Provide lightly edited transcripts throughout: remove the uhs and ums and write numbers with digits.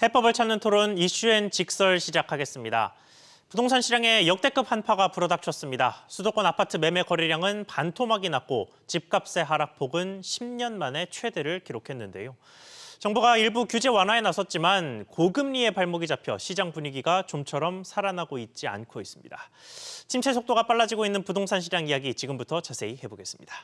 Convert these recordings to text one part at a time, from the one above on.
해법을 찾는 토론 이슈앤 직설 시작하겠습니다. 부동산 시장에 역대급 한파가 불어닥쳤습니다. 수도권 아파트 매매 거래량은 반토막이 났고 집값의 하락폭은 10년 만에 최대를 기록했는데요. 정부가 일부 규제 완화에 나섰지만 고금리의 발목이 잡혀 시장 분위기가 좀처럼 살아나고 있지 않고 있습니다. 침체 속도가 빨라지고 있는 부동산 시장 이야기 지금부터 자세히 해보겠습니다.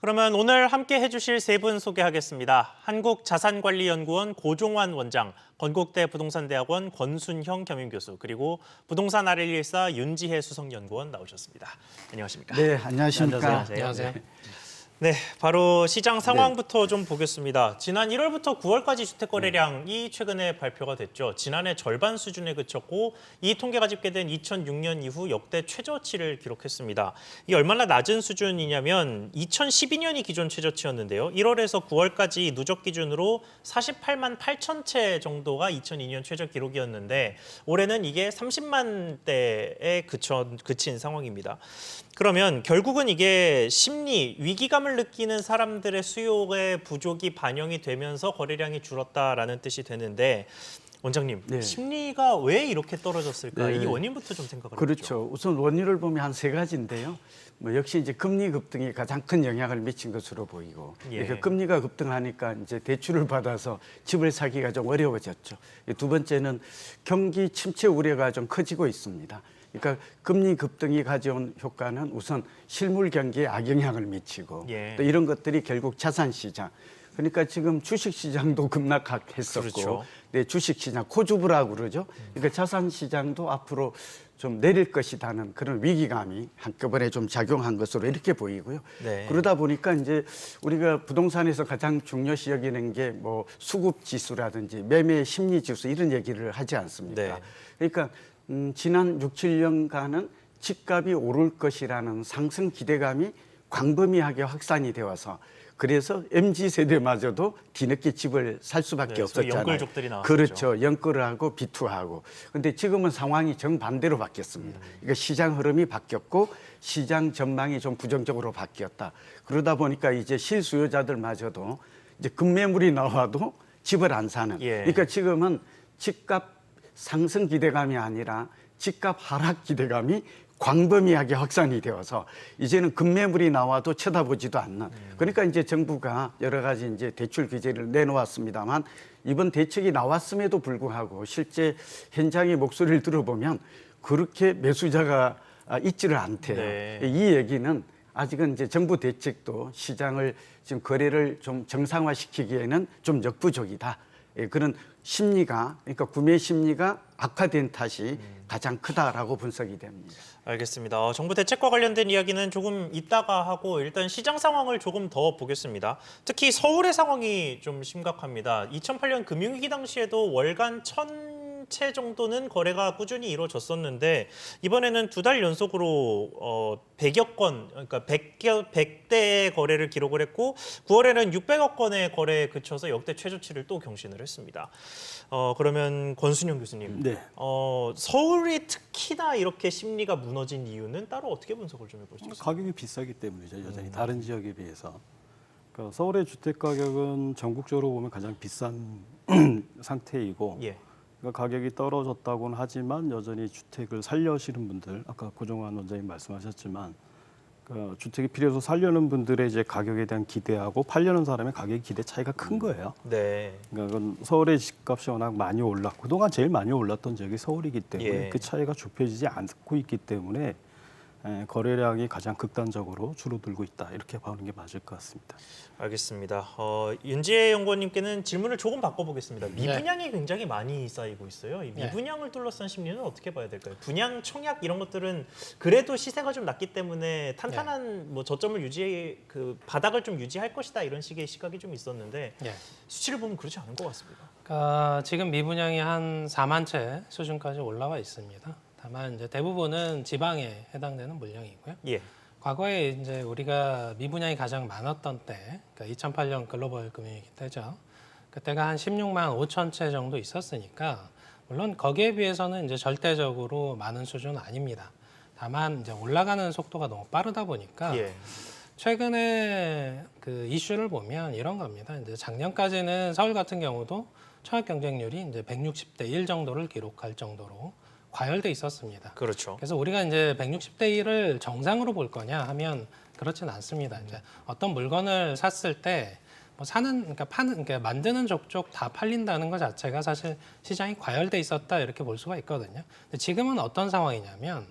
그러면 오늘 함께 해주실 세 분 소개하겠습니다. 한국자산관리연구원 고종환 원장, 건국대 부동산대학원 권순형 겸임교수, 그리고 부동산 RL14 윤지혜 수석연구원 나오셨습니다. 안녕하십니까? 네, 안녕하십니까? 안녕하세요. 네, 바로 시장 상황부터 좀 보겠습니다. 지난 1월부터 9월까지 주택 거래량이 최근에 발표가 됐죠. 지난해 절반 수준에 그쳤고 이 통계가 집계된 2006년 이후 역대 최저치를 기록했습니다. 이게 얼마나 낮은 수준이냐면 2012년이 기존 최저치였는데요. 1월에서 9월까지 누적 기준으로 48만 8천 채 정도가 2002년 최저 기록이었는데 올해는 이게 30만 대에 그친 상황입니다. 그러면 결국은 이게 심리, 위기감을 느끼는 사람들의 수요의 부족이 반영이 되면서 거래량이 줄었다라는 뜻이 되는데 원장님, 네. 심리가 왜 이렇게 떨어졌을까? 네. 이 원인부터 좀 생각을 그렇죠. 해보죠. 우선 원인을 보면 한 세 가지인데요. 역시 이제 금리 급등이 가장 큰 영향을 미친 것으로 보이고, 예. 금리가 급등하니까 이제 대출을 받아서 집을 사기가 좀 어려워졌죠. 두 번째는 경기 침체 우려가 좀 커지고 있습니다. 그러니까 금리 급등이 가져온 효과는 우선 실물 경기에 악영향을 미치고 예. 또 이런 것들이 결국 자산 시장, 그러니까 지금 주식 시장도 급락했었고, 그렇죠. 네, 주식 시장 코주브라고 그러죠. 그러니까 자산 시장도 앞으로 좀 내릴 것이라는 그런 위기감이 한꺼번에 좀 작용한 것으로 이렇게 보이고요. 네. 그러다 보니까 이제 우리가 부동산에서 가장 중요시 여기는 게 뭐 수급 지수라든지 매매 심리 지수 이런 얘기를 하지 않습니까? 네. 그러니까 지난 6, 7년간은 집값이 오를 것이라는 상승 기대감이 광범위하게 확산이 되어서 그래서 MZ세대마저도 뒤늦게 집을 살 수밖에 없었잖아요. 영끌족들이 나왔죠. 그렇죠. 영끌을 하고 비투하고. 근데 지금은 상황이 정반대로 바뀌었습니다. 그러니까 시장 흐름이 바뀌었고 시장 전망이 좀 부정적으로 바뀌었다. 그러다 보니까 이제 실수요자들마저도 이제 급매물이 나와도 집을 안 사는. 예. 그러니까 지금은 집값 상승 기대감이 아니라 집값 하락 기대감이 광범위하게 확산이 되어서 이제는 급매물이 나와도 쳐다보지도 않는. 그러니까 이제 정부가 여러 가지 이제 대출 규제를 내놓았습니다만 이번 대책이 나왔음에도 불구하고 실제 현장의 목소리를 들어보면 그렇게 매수자가 있지를 않대요. 네. 이 얘기는 아직은 이제 정부 대책도 시장을 지금 거래를 좀 정상화시키기에는 좀 역부족이다. 그런 심리가, 그러니까 구매 심리가 악화된 탓이 가장 크다라고 분석이 됩니다. 알겠습니다. 정부 대책과 관련된 이야기는 조금 이따가 하고 일단 시장 상황을 조금 더 보겠습니다. 특히 서울의 상황이 좀 심각합니다. 2008년 금융위기 당시에도 월간 1,000채 정도는 거래가 꾸준히 이루어졌었는데 이번에는 2달 연속으로 100여 건, 그러니까 100대의 거래를 기록을 했고 9월에는 600억 건의 거래에 그쳐서 역대 최저치를 또 경신을 했습니다. 그러면 권순형 교수님, 네. 서울이 특히나 이렇게 심리가 무너진 이유는 따로 어떻게 분석을 좀 해볼 수 있어요? 가격이 비싸기 때문이죠. 여전히 다른 지역에 비해서. 그러니까 서울의 주택 가격은 전국적으로 보면 가장 비싼 상태이고 예. 그러니까 가격이 떨어졌다고는 하지만 여전히 주택을 살려시는 분들, 아까 고종환 원장님 말씀하셨지만 그 주택이 필요해서 살려는 분들의 이제 가격에 대한 기대하고 팔려는 사람의 가격 기대 차이가 큰 거예요. 네. 그러니까 그건 서울의 집값이 워낙 많이 올랐고 그동안 제일 많이 올랐던 지역이 서울이기 때문에 예. 그 차이가 좁혀지지 않고 있기 때문에 거래량이 가장 극단적으로 줄어들고 있다 이렇게 보는 게 맞을 것 같습니다. 알겠습니다. 윤지혜 연구원님께는 질문을 조금 바꿔보겠습니다. 미분양이 굉장히 많이 쌓이고 있어요. 이 미분양을 둘러싼 심리는 어떻게 봐야 될까요? 분양 청약 이런 것들은 그래도 시세가 좀 낮기 때문에 탄탄한 뭐 저점을 바닥을 좀 유지할 것이다 이런 식의 시각이 좀 있었는데 수치를 보면 그렇지 않은 것 같습니다. 지금 미분양이 한 4만 채 수준까지 올라와 있습니다. 다만 이제 대부분은 지방에 해당되는 물량이고요. 예. 과거에 이제 우리가 미분양이 가장 많았던 때, 그러니까 2008년 글로벌 금융위기 때죠. 그때가 한 16만 5천 채 정도 있었으니까 물론 거기에 비해서는 이제 절대적으로 많은 수준은 아닙니다. 다만 이제 올라가는 속도가 너무 빠르다 보니까 예. 최근에 그 이슈를 보면 이런 겁니다. 이제 작년까지는 서울 같은 경우도 청약 경쟁률이 이제 160대 1 정도를 기록할 정도로 과열돼 있었습니다. 그렇죠. 그래서 우리가 이제 160대 1을 정상으로 볼 거냐 하면 그렇진 않습니다. 이제 어떤 물건을 샀을 때 뭐 그러니까 그러니까 만드는 족족 다 팔린다는 것 자체가 사실 시장이 과열돼 있었다 이렇게 볼 수가 있거든요. 근데 지금은 어떤 상황이냐면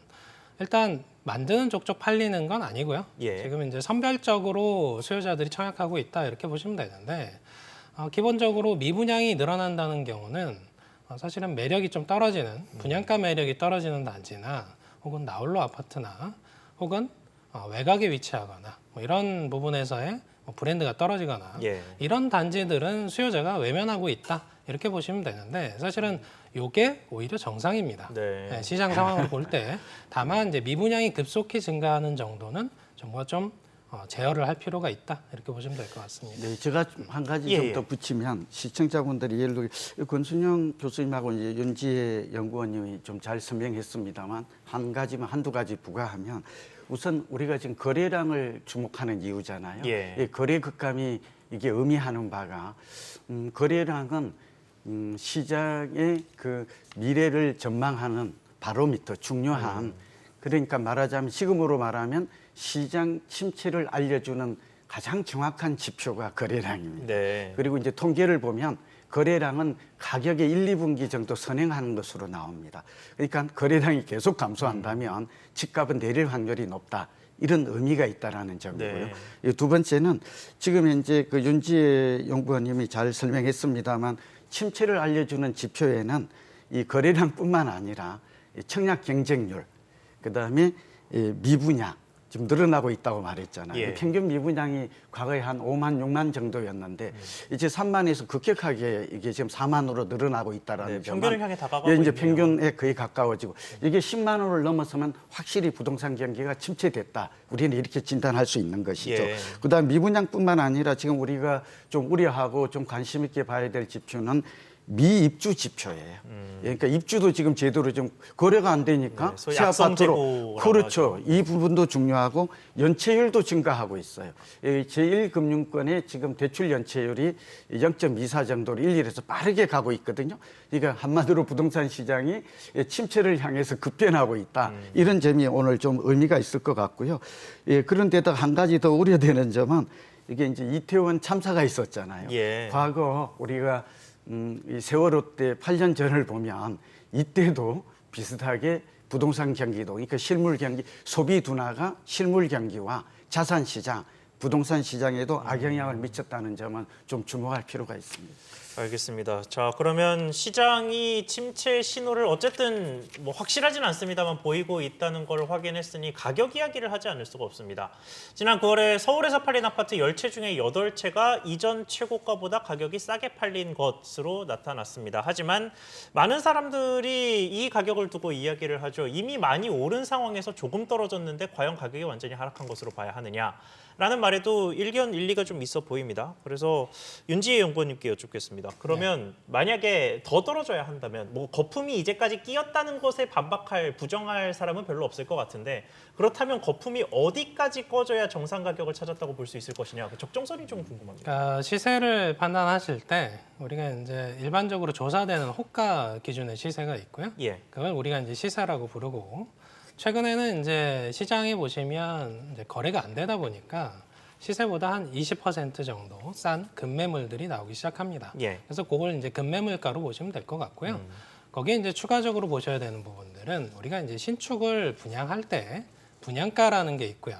일단 만드는 족족 팔리는 건 아니고요. 예. 지금 이제 선별적으로 수요자들이 청약하고 있다 이렇게 보시면 되는데 기본적으로 미분양이 늘어난다는 경우는 사실은 매력이 좀 떨어지는 분양가 매력이 떨어지는 단지나 혹은 나홀로 아파트나 혹은 외곽에 위치하거나 뭐 이런 부분에서의 브랜드가 떨어지거나 예. 이런 단지들은 수요자가 외면하고 있다 이렇게 보시면 되는데 사실은 이게 오히려 정상입니다. 네. 시장 상황을 볼 때 다만 이제 미분양이 급속히 증가하는 정도는 정부가 좀 제어를 할 필요가 있다 이렇게 보시면 될 것 같습니다. 네, 제가 한 가지 예, 좀 예. 더 붙이면 시청자분들이 예를 들어 권순영 교수님하고 이제 윤지혜 연구원님이 좀 잘 설명했습니다만 한 가지만 한두 가지 부과하면 우선 우리가 지금 거래량을 주목하는 이유잖아요. 예. 이 거래 급감이 이게 의미하는 바가 거래량은 시장의 그 미래를 전망하는 바로미터 중요한 그러니까 말하자면 지금으로 말하면 시장 침체를 알려주는 가장 정확한 지표가 거래량입니다. 네. 그리고 이제 통계를 보면 거래량은 가격의 1, 2분기 정도 선행하는 것으로 나옵니다. 그러니까 거래량이 계속 감소한다면 집값은 내릴 확률이 높다. 이런 의미가 있다라는 점이고요. 네. 두 번째는 지금 현재 그 윤지혜 연구원님이 잘 설명했습니다만 침체를 알려주는 지표에는 이 거래량뿐만 아니라 청약 경쟁률, 그다음에 미분양 지금 늘어나고 있다고 말했잖아요. 예. 평균 미분양이 과거에 한 5만, 6만 정도였는데 이제 3만에서 급격하게 이게 지금 4만으로 늘어나고 있다라는 네, 점은 평균을 향해 다가가고 이제 있네요. 평균에 거의 가까워지고 이게 10만 원을 넘어서면 확실히 부동산 경기가 침체됐다. 우리는 이렇게 진단할 수 있는 것이죠. 예. 그다음 미분양뿐만 아니라 지금 우리가 좀 우려하고 좀 관심 있게 봐야 될 지표는 미입주 지표예요. 그러니까 입주도 지금 제대로 좀 거래가 안 되니까 네, 소위 새 아파트로 악성재고라고 그렇죠. 이 부분도 중요하고 연체율도 증가하고 있어요. 제1금융권의 지금 대출 연체율이 0.24 정도로 1일에서 빠르게 가고 있거든요. 그러니까 한마디로 부동산 시장이 침체를 향해서 급변하고 있다. 이런 점이 오늘 좀 의미가 있을 것 같고요. 그런데도 한 가지 더 우려되는 점은 이게 이제 이태원 참사가 있었잖아요. 예. 과거 우리가 이 세월호 때 8년 전을 보면 이때도 비슷하게 부동산 경기도 그러니까 실물 경기 소비 둔화가 실물 경기와 자산 시장 부동산 시장에도 악영향을 미쳤다는 점은 좀 주목할 필요가 있습니다. 알겠습니다. 자, 그러면 시장이 침체 신호를 어쨌든 뭐 확실하진 않습니다만 보이고 있다는 걸 확인했으니 가격 이야기를 하지 않을 수가 없습니다. 지난 9월에 서울에서 팔린 아파트 10채 중에 8채가 이전 최고가보다 가격이 싸게 팔린 것으로 나타났습니다. 하지만 많은 사람들이 이 가격을 두고 이야기를 하죠. 이미 많이 오른 상황에서 조금 떨어졌는데 과연 가격이 완전히 하락한 것으로 봐야 하느냐? 라는 말에도 일견 일리가 좀 있어 보입니다. 그래서 윤지혜 연구원님께 여쭙겠습니다. 그러면 만약에 더 떨어져야 한다면 뭐 거품이 이제까지 끼었다는 것에 반박할 부정할 사람은 별로 없을 것 같은데 그렇다면 거품이 어디까지 꺼져야 정상 가격을 찾았다고 볼 수 있을 것이냐 그 적정선이 좀 궁금합니다. 그러니까 시세를 판단하실 때 우리가 이제 일반적으로 조사되는 호가 기준의 시세가 있고요. 예. 그걸 우리가 이제 시세라고 부르고 최근에는 이제 시장에 보시면 이제 거래가 안 되다 보니까 시세보다 한 20% 정도 싼 급매물들이 나오기 시작합니다. 예. 그래서 그걸 이제 급매물가로 보시면 될 것 같고요. 거기에 이제 추가적으로 보셔야 되는 부분들은 우리가 이제 신축을 분양할 때 분양가라는 게 있고요.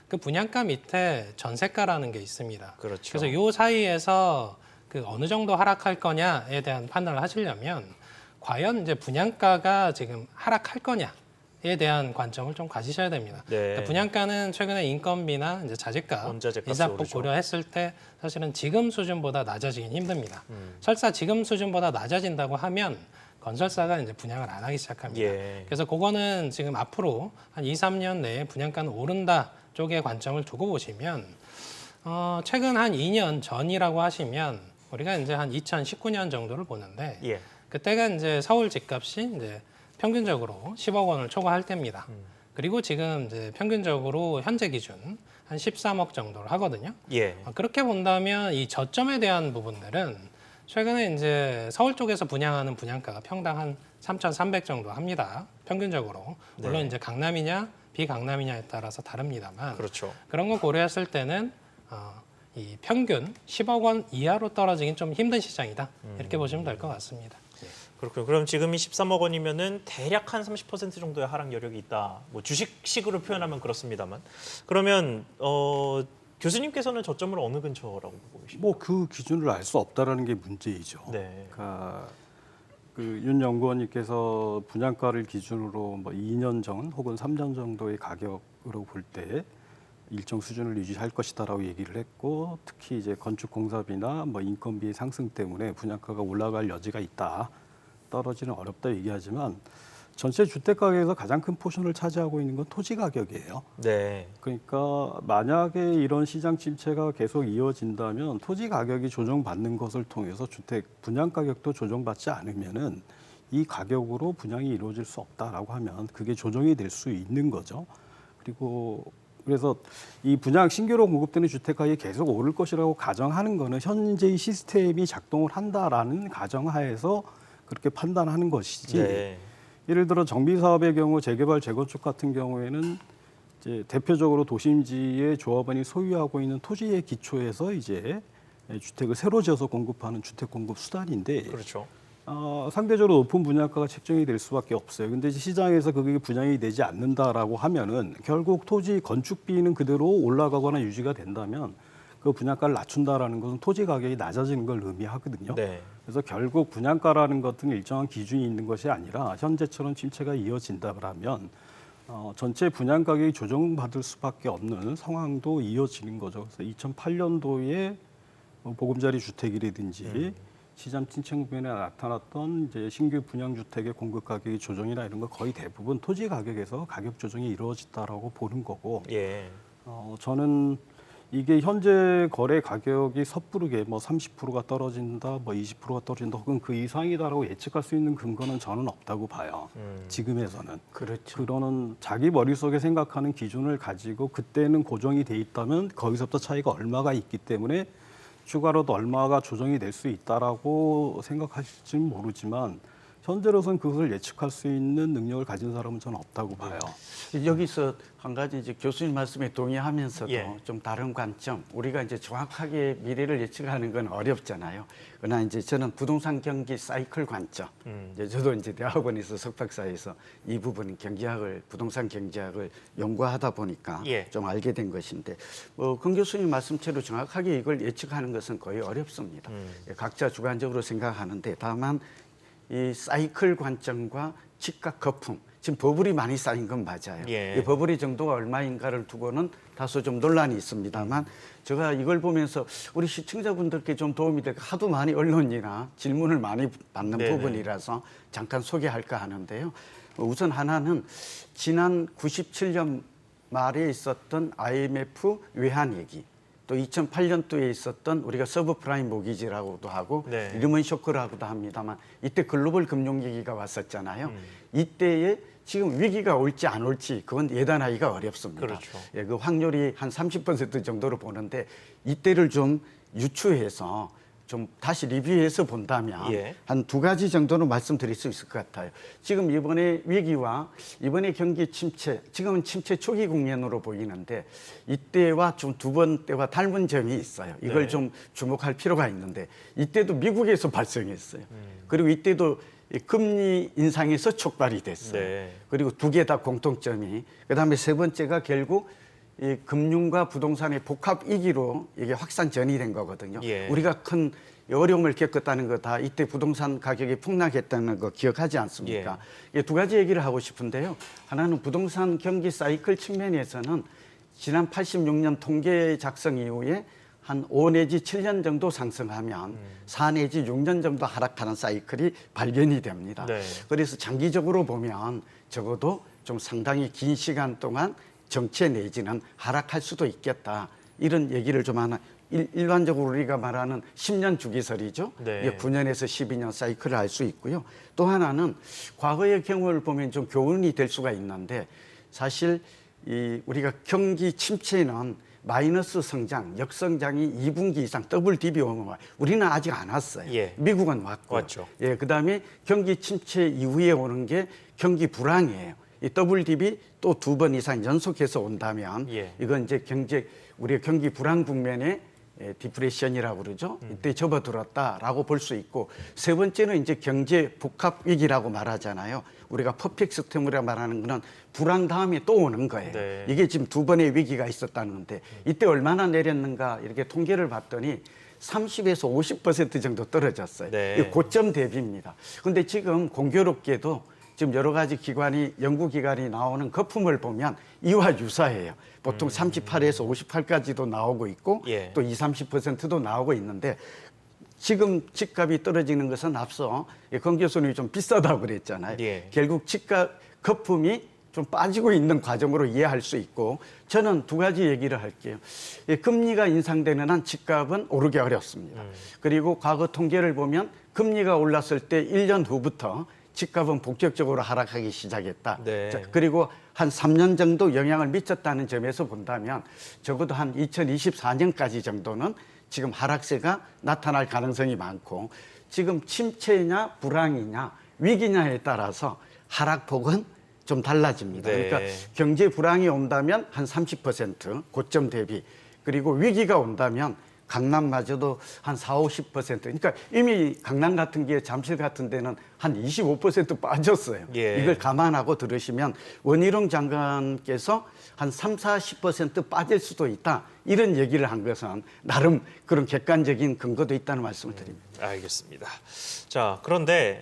그 분양가 밑에 전세가라는 게 있습니다. 그렇죠. 그래서 요 사이에서 그 어느 정도 하락할 거냐에 대한 판단을 하시려면 과연 이제 분양가가 지금 하락할 거냐 대한 관점을 좀 가지셔야 됩니다. 네. 그러니까 분양가는 최근에 인건비나 이제 자재값, 원자재 값이 인사폭 오르죠. 고려했을 때 사실은 지금 수준보다 낮아지긴 힘듭니다. 설사 지금 수준보다 낮아진다고 하면 건설사가 이제 분양을 안 하기 시작합니다. 예. 그래서 그거는 지금 앞으로 한 2, 3년 내에 분양가는 오른다 쪽에 관점을 두고 보시면 최근 한 2년 전이라고 하시면 우리가 이제 한 2019년 정도를 보는데 예. 그때가 이제 서울 집값이 이제 평균적으로 10억 원을 초과할 때입니다. 그리고 지금 이제 평균적으로 현재 기준 한 13억 정도를 하거든요. 예. 그렇게 본다면 이 저점에 대한 부분들은 최근에 이제 서울 쪽에서 분양하는 분양가가 평당 한 3,300 정도 합니다. 평균적으로. 물론 네. 이제 강남이냐 비강남이냐에 따라서 다릅니다만 그렇죠. 그런 거 고려했을 때는 이 평균 10억 원 이하로 떨어지긴 좀 힘든 시장이다. 이렇게 보시면 될 것 같습니다. 그렇군요. 그럼 지금이 13억 원이면은 대략 한 30% 정도의 하락 여력이 있다. 뭐 주식식으로 표현하면 그렇습니다만. 그러면 교수님께서는 저점을 어느 근처라고 보고 계십니까? 뭐 그 기준을 알 수 없다라는 게 문제이죠. 네. 그러니까 그윤 연구원님께서 분양가를 기준으로 뭐 2년 전 혹은 3년 정도의 가격으로 볼 때 일정 수준을 유지할 것이다라고 얘기를 했고, 특히 이제 건축 공사비나 뭐 인건비의 상승 때문에 분양가가 올라갈 여지가 있다, 떨어지는 어렵다 얘기하지만 전체 주택 가격에서 가장 큰 포션을 차지하고 있는 건 토지 가격이에요. 네. 그러니까 만약에 이런 시장 침체가 계속 이어진다면 토지 가격이 조정받는 것을 통해서 주택 분양 가격도 조정받지 않으면은 이 가격으로 분양이 이루어질 수 없다라고 하면 그게 조정이 될 수 있는 거죠. 그리고 그래서 이 분양 신규로 공급되는 주택 가격이 계속 오를 것이라고 가정하는 거는 현재의 시스템이 작동을 한다라는 가정하에서 그렇게 판단하는 것이지. 네. 예를 들어 정비 사업의 경우 재개발 재건축 같은 경우에는 이제 대표적으로 도심지의 조합원이 소유하고 있는 토지의 기초에서 이제 주택을 새로 지어서 공급하는 주택 공급 수단인데 그렇죠. 상대적으로 높은 분양가가 책정이 될 수밖에 없어요. 근데 이제 시장에서 그게 분양이 되지 않는다라고 하면은 결국 토지 건축비는 그대로 올라가거나 유지가 된다면 그 분양가를 낮춘다라는 것은 토지 가격이 낮아지는 걸 의미하거든요. 네. 그래서 결국 분양가라는 것은 일정한 기준이 있는 것이 아니라 현재처럼 침체가 이어진다면 전체 분양 가격이 조정받을 수밖에 없는 상황도 이어지는 거죠. 그래서 2008년도에 보금자리 주택이라든지 시장 침체 국면에 나타났던 이제 신규 분양 주택의 공급 가격의 조정이나 이런 거 거의 대부분 토지 가격에서 가격 조정이 이루어졌다라고 보는 거고, 예. 저는 이게 현재 거래 가격이 섣부르게 뭐 30%가 떨어진다, 뭐 20%가 떨어진다, 혹은 그 이상이다라고 예측할 수 있는 근거는 저는 없다고 봐요. 지금에서는. 그렇죠. 그러는 자기 머릿속에 생각하는 기준을 가지고 그때는 고정이 돼 있다면 거기서부터 차이가 얼마가 있기 때문에 추가로도 얼마가 조정이 될 수 있다라고 생각하실지는 모르지만 현재로서는 그것을 예측할 수 있는 능력을 가진 사람은 저는 없다고 봐요. 여기서 한 가지 이제 교수님 말씀에 동의하면서도 예. 좀 다른 관점, 우리가 이제 정확하게 미래를 예측하는 건 어렵잖아요. 그러나 이제 저는 부동산 경기 사이클 관점, 이제 저도 이제 대학원에서 석박사에서 이 부분 경제학을, 부동산 경제학을 연구하다 보니까 예. 좀 알게 된 것인데, 권 교수님 말씀대로 정확하게 이걸 예측하는 것은 거의 어렵습니다. 각자 주관적으로 생각하는데, 다만 이 사이클 관점과 집값 거품, 지금 버블이 많이 쌓인 건 맞아요. 예. 이 버블의 정도가 얼마인가를 두고는 다소 좀 논란이 있습니다만, 제가 이걸 보면서 우리 시청자분들께 좀 도움이 될까, 하도 많이 언론이나 질문을 많이 받는 네네. 부분이라서 잠깐 소개할까 하는데요. 우선 하나는 지난 97년 말에 있었던 IMF 외환 위기, 또 2008년도에 있었던 우리가 서브프라임 모기지라고도 하고 네. 리먼 쇼크라고도 합니다만, 이때 글로벌 금융위기가 왔었잖아요. 이때에 지금 위기가 올지 안 올지 그건 예단하기가 어렵습니다. 그렇죠. 예, 그 확률이 한 30% 정도로 보는데, 이때를 좀 유추해서 좀 다시 리뷰해서 본다면 예. 한 두 가지 정도는 말씀드릴 수 있을 것 같아요. 지금 이번에 위기와 이번에 경기 침체, 지금은 침체 초기 국면으로 보이는데 이때와 좀 두 번 때와 닮은 점이 있어요. 이걸 네. 좀 주목할 필요가 있는데, 이때도 미국에서 발생했어요. 그리고 이때도 이 금리 인상에서 촉발이 됐어요. 네. 그리고 두 개 다 공통점이, 그다음에 세 번째가 결국 이 금융과 부동산의 복합 위기로 이게 확산 전이된 거거든요. 예. 우리가 큰 어려움을 겪었다는 거 다 이때 부동산 가격이 폭락했다는 거 기억하지 않습니까? 이 두 가지 얘기를 하고 싶은데요. 하나는 부동산 경기 사이클 측면에서는 지난 86년 통계 작성 이후에 한 5 내지 7년 정도 상승하면 4 내지 6년 정도 하락하는 사이클이 발견이 됩니다. 네. 그래서 장기적으로 보면 적어도 좀 상당히 긴 시간 동안 정체 내지는 하락할 수도 있겠다. 이런 얘기를 좀 하나 일반적으로 우리가 말하는 10년 주기설이죠. 네. 이게 9년에서 12년 사이클을 알 수 있고요. 또 하나는 과거의 경험을 보면 좀 교훈이 될 수가 있는데 사실 우리가 경기 침체는 마이너스 성장, 역성장이 2분기 이상 더블 디비 오면 우리는 아직 안 왔어요. 예. 미국은 왔죠. 예, 그다음에 경기 침체 이후에 오는 게 경기 불황이에요. 이 더블 디비 또 2번 이상 연속해서 온다면 예. 이건 이제 우리가 경기 불황 국면에 디프레션이라고 그러죠. 이때 접어들었다라고 볼 수 있고 세 번째는 이제 경제 복합 위기라고 말하잖아요. 우리가 퍼펙트 스톰이라고 말하는 거는 불황 다음에 또 오는 거예요. 네. 이게 지금 두 번의 위기가 있었다는 건데 이때 얼마나 내렸는가 이렇게 통계를 봤더니 30에서 50% 정도 떨어졌어요. 네. 이게 고점 대비입니다. 그런데 지금 공교롭게도 지금 여러 가지 연구기관이 나오는 거품을 보면 이와 유사해요. 보통 38에서 58까지도 나오고 있고 예. 또 20, 30%도 나오고 있는데 지금 집값이 떨어지는 것은 앞서 권 교수님이 좀 비싸다고 그랬잖아요. 예. 결국 집값 거품이 좀 빠지고 있는 과정으로 이해할 수 있고 저는 두 가지 얘기를 할게요. 금리가 인상되는 한 집값은 오르기 어렵습니다. 그리고 과거 통계를 보면 금리가 올랐을 때 1년 후부터 집값은 본격적으로 하락하기 시작했다. 네. 자, 그리고 한 3년 정도 영향을 미쳤다는 점에서 본다면 적어도 한 2024년까지 정도는 지금 하락세가 나타날 가능성이 많고 지금 침체냐 불황이냐 위기냐에 따라서 하락폭은 좀 달라집니다. 네. 그러니까 경제 불황이 온다면 한 30% 고점 대비 그리고 위기가 온다면 강남마저도 한 40~50%. 그러니까 이미 강남 같은 게 잠실 같은 데는 한 25% 빠졌어요. 예. 이걸 감안하고 들으시면 원희룡 장관께서 한 30~40% 빠질 수도 있다. 이런 얘기를 한 것은 나름 그런 객관적인 근거도 있다는 말씀을 드립니다. 알겠습니다. 자, 그런데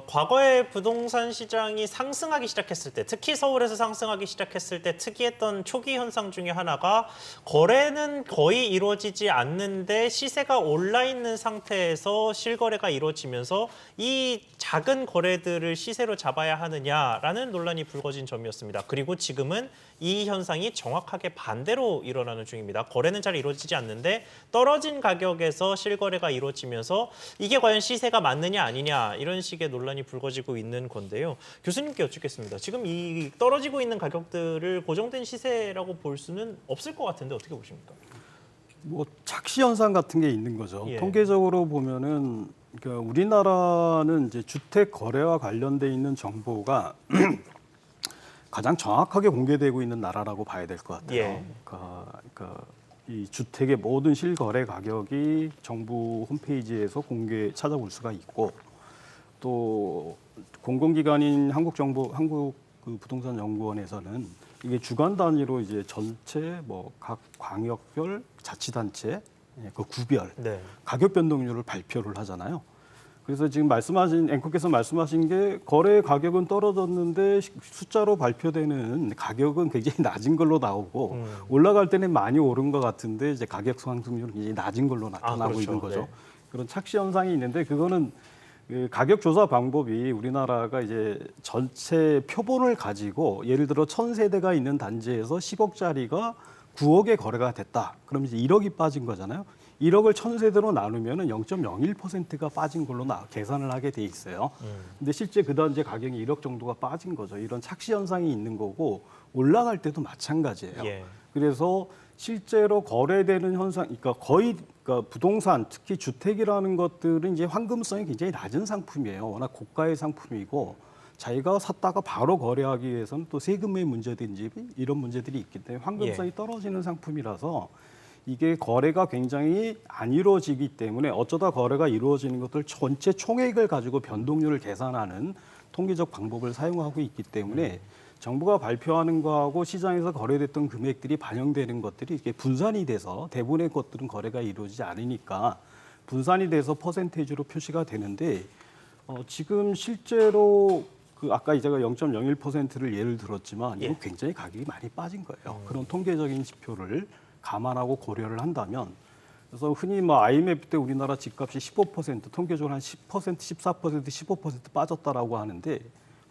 과거에 부동산 시장이 상승하기 시작했을 때, 특히 서울에서 상승하기 시작했을 때 특이했던 초기 현상 중에 하나가 거래는 거의 이루어지지 않는데 시세가 올라 있는 상태에서 실거래가 이루어지면서 이 작은 거래들을 시세로 잡아야 하느냐라는 논란이 불거진 점이었습니다. 그리고 지금은 이 현상이 정확하게 반대로 일어나는 중입니다. 거래는 잘 이루어지지 않는데 떨어진 가격에서 실거래가 이루어지면서 이게 과연 시세가 맞느냐 아니냐 이런 식의 논란이 불거지고 있는 건데요. 교수님께 여쭙겠습니다. 지금 이 떨어지고 있는 가격들을 고정된 시세라고 볼 수는 없을 것 같은데 어떻게 보십니까? 뭐 착시 현상 같은 게 있는 거죠. 예. 통계적으로 보면은 그러니까 우리나라는 이제 주택 거래와 관련돼 있는 정보가 가장 정확하게 공개되고 있는 나라라고 봐야 될 것 같아요. 예. 그러니까 이 주택의 모든 실거래 가격이 정부 홈페이지에서 찾아볼 수가 있고 또 공공기관인 한국 그 부동산연구원에서는 이게 주간 단위로 이제 전체 뭐 각 광역별 자치단체 그 구별 네. 가격 변동률을 발표를 하잖아요. 그래서 지금 앵커께서 말씀하신 게 거래 가격은 떨어졌는데 숫자로 발표되는 가격은 굉장히 낮은 걸로 나오고 올라갈 때는 많이 오른 것 같은데 이제 가격 상승률은 굉장히 낮은 걸로 나타나고 그렇죠. 있는 거죠. 네. 그런 착시 현상이 있는데 그거는 그 가격 조사 방법이 우리나라가 이제 전체 표본을 가지고 예를 들어 1,000세대가 있는 단지에서 10억짜리가 9억에 거래가 됐다. 그럼 이제 1억이 빠진 거잖아요. 1억을 1,000세대로 나누면 0.01%가 빠진 걸로 계산을 하게 돼 있어요. 근데 실제 그 단지 가격이 1억 정도가 빠진 거죠. 이런 착시 현상이 있는 거고 올라갈 때도 마찬가지예요. 예. 그래서 실제로 거래되는 현상, 그러니까 부동산, 특히 주택이라는 것들은 이제 황금성이 굉장히 낮은 상품이에요. 워낙 고가의 상품이고 자기가 샀다가 바로 거래하기 위해서는 또 세금의 문제든지 이런 문제들이 있기 때문에 황금성이 떨어지는 상품이라서 이게 거래가 굉장히 안 이루어지기 때문에 어쩌다 거래가 이루어지는 것들 전체 총액을 가지고 변동률을 계산하는 통계적 방법을 사용하고 있기 때문에 정부가 발표하는 거하고 시장에서 거래됐던 금액들이 반영되는 것들이 이게 분산이 돼서 대부분의 것들은 거래가 이루어지지 않으니까 분산이 돼서 퍼센테이지로 표시가 되는데 지금 실제로 그 아까 제가 0.01%를 예를 들었지만 이거 굉장히 가격이 많이 빠진 거예요. 그런 통계적인 지표를 감안하고 고려를 한다면 그래서 흔히 뭐 IMF 때 우리나라 집값이 15% 통계적으로 한 10%, 14%, 15% 빠졌다라고 하는데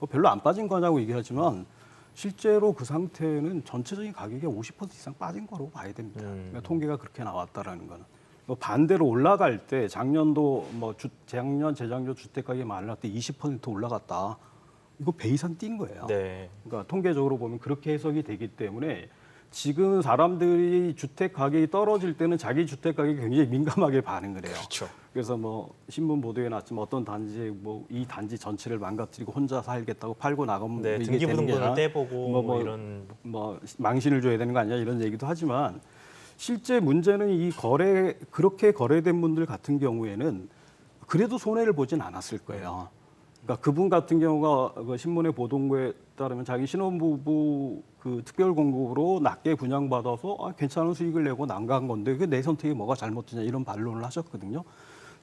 별로 안 빠진 거냐고 얘기하지만 실제로 그 상태는 전체적인 가격이 50% 이상 빠진 거로 봐야 됩니다. 그러니까 통계가 그렇게 나왔다라는 거는. 반대로 올라갈 때 작년도 뭐 작년, 재작년 주택 가격이 말랐을 때 20% 올라갔다. 이거 배 이상 뛴 거예요. 네. 그러니까 통계적으로 보면 그렇게 해석이 되기 때문에 지금 사람들이 주택 가격이 떨어질 때는 자기 주택 가격이 굉장히 민감하게 반응을 해요. 그렇죠. 그래서 뭐 신문 보도에 났지만 어떤 단지에 뭐 이 단지 전체를 망가뜨리고 혼자 살겠다고 팔고 나가면 네, 이게 되는 게 등기부등본을 아니라 떼보고 뭐 이런 뭐 망신을 줘야 되는 거 아니냐 이런 얘기도 하지만 실제 문제는 이 그렇게 거래된 분들 같은 경우에는 그래도 손해를 보진 않았을 거예요. 그러니까 그분 같은 경우가 그 신문의 보도에 따르면 자기 신혼부부 그 특별 공급으로 낮게 분양받아서 괜찮은 수익을 내고 난간 건데 그게 내 선택이 뭐가 잘못되냐 이런 반론을 하셨거든요.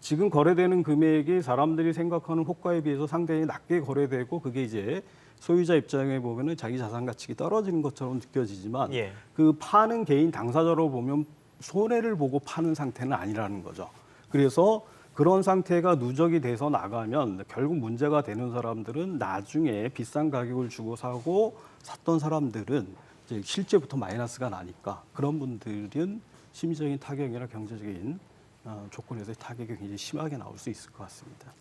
지금 거래되는 금액이 사람들이 생각하는 호가에 비해서 상당히 낮게 거래되고 그게 이제 소유자 입장에 보면은 자기 자산 가치가 떨어지는 것처럼 느껴지지만 예. 그 파는 개인 당사자로 보면 손해를 보고 파는 상태는 아니라는 거죠. 그래서 그런 상태가 누적이 돼서 나가면 결국 문제가 되는 사람들은 나중에 비싼 가격을 주고 사고 샀던 사람들은 이제 실제부터 마이너스가 나니까 그런 분들은 심리적인 타격이나 경제적인 조건에서의 타격이 굉장히 심하게 나올 수 있을 것 같습니다.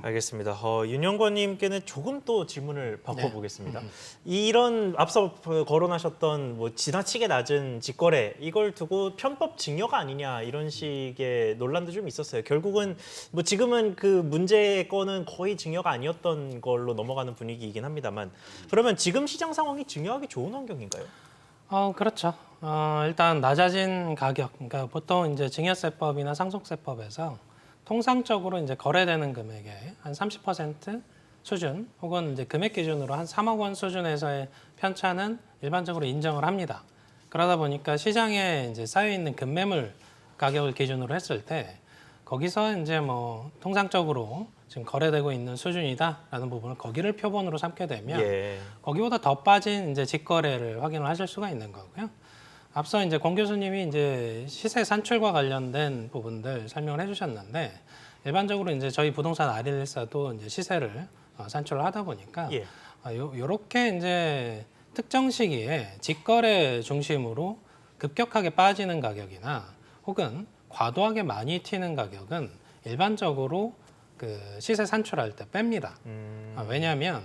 알겠습니다. 윤영권님께는 조금 또 질문을 바꿔보겠습니다. 이런 앞서 거론하셨던 뭐 지나치게 낮은 직거래 이걸 두고 편법 증여가 아니냐 이런 식의 논란도 좀 있었어요. 결국은 뭐 지금은 그 문제의 건은 거의 증여가 아니었던 걸로 넘어가는 분위기이긴 합니다만 그러면 지금 시장 상황이 증여하기 좋은 환경인가요? 그렇죠. 일단 낮아진 가격, 그러니까 보통 이제 증여세법이나 상속세법에서 통상적으로 이제 거래되는 금액의 한 30% 수준, 혹은 이제 금액 기준으로 한 3억 원 수준에서의 편차는 일반적으로 인정을 합니다. 그러다 보니까 시장에 이제 쌓여 있는 금매물 가격을 기준으로 했을 때 거기서 이제 뭐 통상적으로 지금 거래되고 있는 수준이다라는 부분을 거기를 표본으로 삼게 되면 거기보다 더 빠진 이제 직거래를 확인을 하실 수가 있는 거고요. 앞서 이제 권 교수님이 이제 시세 산출과 관련된 부분들 설명을 해주셨는데 일반적으로 이제 저희 부동산 RL1사도 이제 시세를 산출을 하다 보니까 요렇게 이제 특정 시기에 직거래 중심으로 급격하게 빠지는 가격이나 혹은 과도하게 많이 튀는 가격은 일반적으로 그 시세 산출할 때 뺍니다. 왜냐하면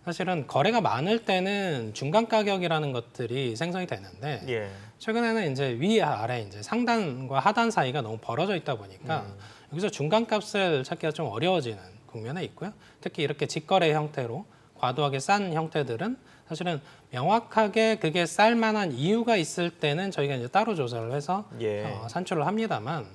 사실은 거래가 많을 때는 중간 가격이라는 것들이 생성이 되는데 최근에는 이제 위 아래 이제 상단과 하단 사이가 너무 벌어져 있다 보니까 여기서 중간 값을 찾기가 좀 어려워지는 국면에 있고요. 특히 이렇게 직거래 형태로 과도하게 싼 형태들은 사실은 명확하게 그게 쌀 만한 이유가 있을 때는 저희가 이제 따로 조사를 해서 산출을 합니다만